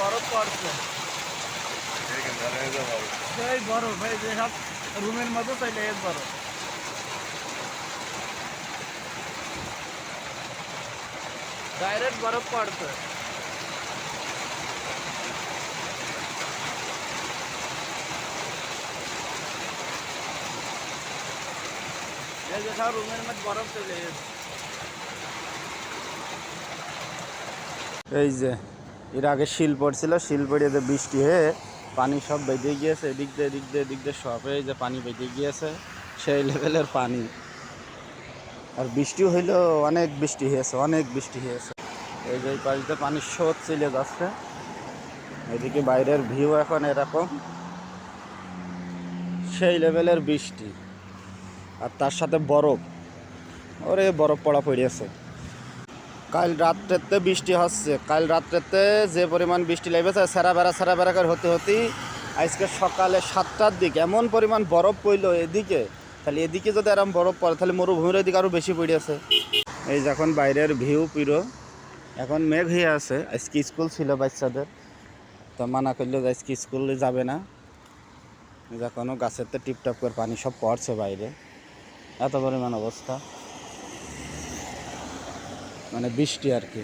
বরফ পড়ছে, সেই বরফ এই যে সব রুমের মধ্যে চলে এর বরফ। ডাইরেক্ট বরফ পড়ছে। এই যে সব রুমের মধ্যে বরফ চলে এসেছে। এই যে এর আগে শিল পড়ছিল, শিল পড়ে বৃষ্টি হয়ে পানি সব বেঁধে গিয়েছে, এদিক দিয়ে এদিক দিয়ে এদিক দিয়ে সব, এই যে পানি বেঁধে গিয়েছে, সেই লেভেলের পানি। আর বৃষ্টিও হইলেও অনেক বৃষ্টি হয়েছে, অনেক বৃষ্টি হয়েছে। এই যে এই পাশ দিয়ে পানির স্রোত চলে যাচ্ছে। এদিকে বাইরের ভিউ এখন এরকম, সেই লেভেলের বৃষ্টি আর তার সাথে বরফ। ওরে বরফ পড়া পড়িয়েছে। কাল রাত্রেতে বৃষ্টি হচ্ছে, কাল রাত্রেতে যে পরিমাণ বৃষ্টি লেগেছে সেরা বেড়া করে হতে হতেই আজকে সকালে 7টার দিকে এমন পরিমাণ বরফ পড়ল এদিকে। তাহলে এদিকে যদি এরকম বরফ পড়ে তাহলে মরুভূমির এদিকে আরও বেশি পড়েছে। এই যখন বাইরের ভিউ পুরো এখন মেঘ হয়ে আছে। আজকে স্কুল ছিল বাচ্চাদের, তো মানা করলো যে আজকে স্কুলে যাবে না। যখন গাছের তো টিপটপ করে পানি সব পড়ছে বাইরে, এত পরিমাণ অবস্থা, মানে বৃষ্টি আর কি।